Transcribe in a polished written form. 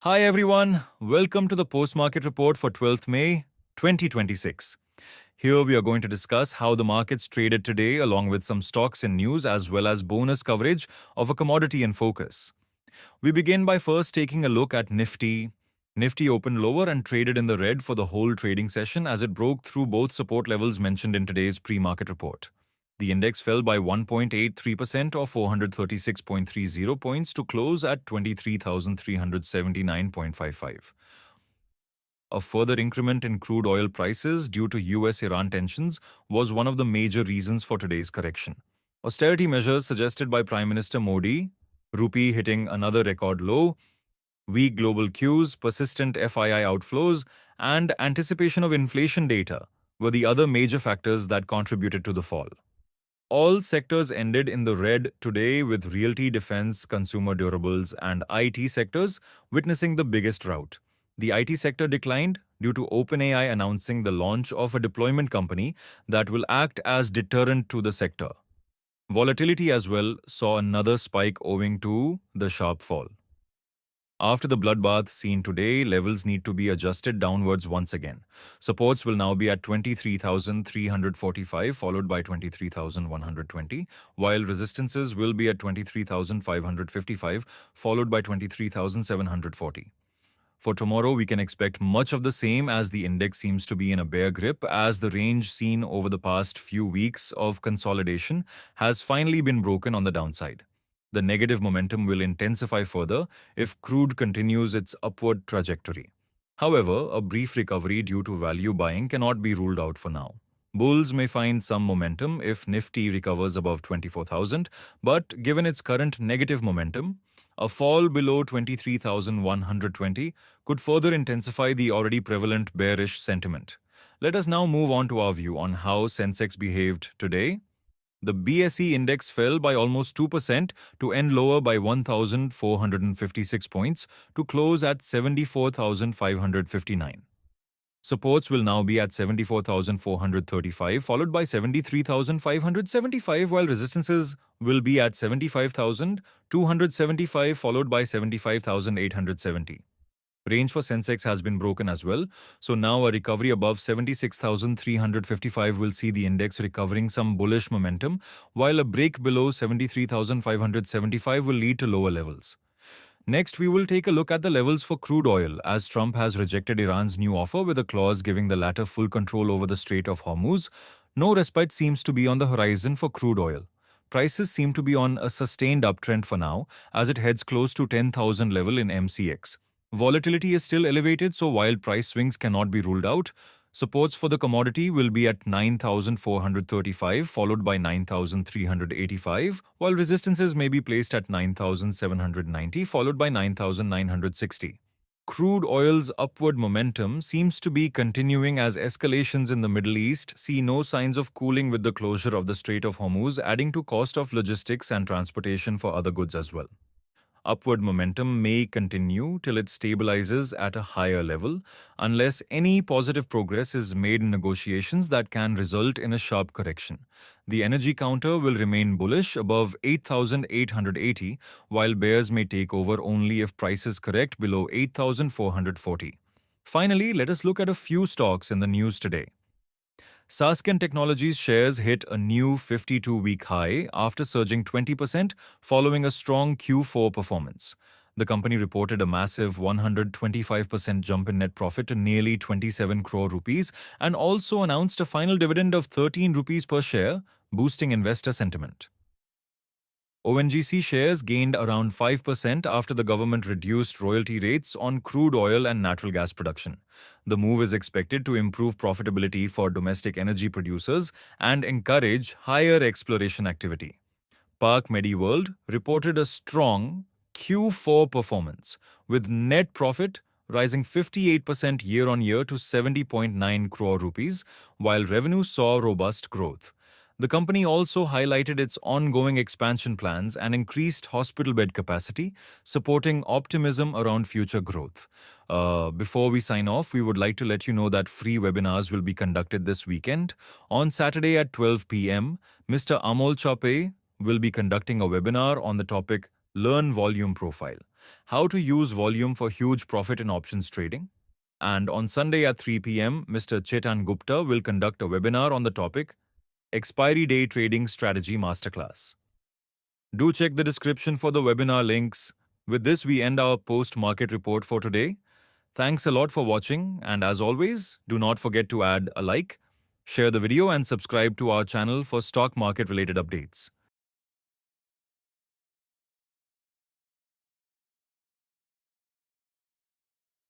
Hi everyone, welcome to the post-market report for 12th May 2026. Here we are going to discuss how the markets traded today along with some stocks in news as well as bonus coverage of a commodity in focus. We begin by first taking a look at Nifty. Nifty opened lower and traded in the red for the whole trading session as it broke through both support levels mentioned in today's pre-market report. The index fell by 1.83% or 436.30 points to close at 23,379.55. A further increment in crude oil prices due to US-Iran tensions was one of the major reasons for today's correction. Austerity measures suggested by Prime Minister Modi, Rupee hitting another record low, weak global cues, persistent FII outflows, and anticipation of inflation data were the other major factors that contributed to the fall. All sectors ended in the red today, with realty, defense, consumer durables, and IT sectors witnessing the biggest rout. The IT sector declined due to OpenAI announcing the launch of a deployment company that will act as deterrent to the sector. Volatility as well saw another spike owing to the sharp fall. After the bloodbath seen today, levels need to be adjusted downwards once again. Supports will now be at 23,345 followed by 23,120, while resistances will be at 23,555 followed by 23,740. For tomorrow, we can expect much of the same as the index seems to be in a bear grip as the range seen over the past few weeks of consolidation has finally been broken on the downside. The negative momentum will intensify further if crude continues its upward trajectory. However, a brief recovery due to value buying cannot be ruled out for now. Bulls may find some momentum if Nifty recovers above 24,000, but given its current negative momentum, a fall below 23,120 could further intensify the already prevalent bearish sentiment. Let us now move on to our view on how Sensex behaved today. The BSE index fell by almost 2% to end lower by 1,456 points to close at 74,559. Supports will now be at 74,435 followed by 73,575, while resistances will be at 75,275 followed by 75,870. Range for Sensex has been broken as well, so now a recovery above 76,355 will see the index recovering some bullish momentum, while a break below 73,575 will lead to lower levels. Next, we will take a look at the levels for crude oil, as Trump has rejected Iran's new offer with a clause giving the latter full control over the Strait of Hormuz. No respite seems to be on the horizon for crude oil. Prices seem to be on a sustained uptrend for now, as it heads close to 10,000 level in MCX. Volatility is still elevated, so while price swings cannot be ruled out, supports for the commodity will be at 9,435 followed by 9,385, while resistances may be placed at 9,790 followed by 9,960. Crude oil's upward momentum seems to be continuing as escalations in the Middle East see no signs of cooling, with the closure of the Strait of Hormuz adding to cost of logistics and transportation for other goods as well. Upward momentum may continue till it stabilizes at a higher level, unless any positive progress is made in negotiations that can result in a sharp correction. The energy counter will remain bullish above 8,880, while bears may take over only if prices correct below 8,440. Finally, let us look at a few stocks in the news today. Sasken Technologies shares hit a new 52-week high after surging 20% following a strong Q4 performance. The company reported a massive 125% jump in net profit to nearly 27 crore rupees and also announced a final dividend of 13 rupees per share, boosting investor sentiment. ONGC shares gained around 5% after the government reduced royalty rates on crude oil and natural gas production. The move is expected to improve profitability for domestic energy producers and encourage higher exploration activity. Medi World reported a strong Q4 performance, with net profit rising 58% year-on-year to 70.9 crore rupees, while revenue saw robust growth. The company also highlighted its ongoing expansion plans and increased hospital bed capacity, supporting optimism around future growth. Before we sign off, we would like to let you know that free webinars will be conducted this weekend. On Saturday at 12 p.m., Mr. Amol Chape will be conducting a webinar on the topic Learn Volume Profile. How to use volume for huge profit in options trading. And on Sunday at 3 p.m., Mr. Chetan Gupta will conduct a webinar on the topic Expiry Day Trading Strategy Masterclass. Do check the description for the webinar links. With this, we end our post-market report for today. Thanks a lot for watching, and as always, do not forget to add a like, share the video and subscribe to our channel for stock market related updates.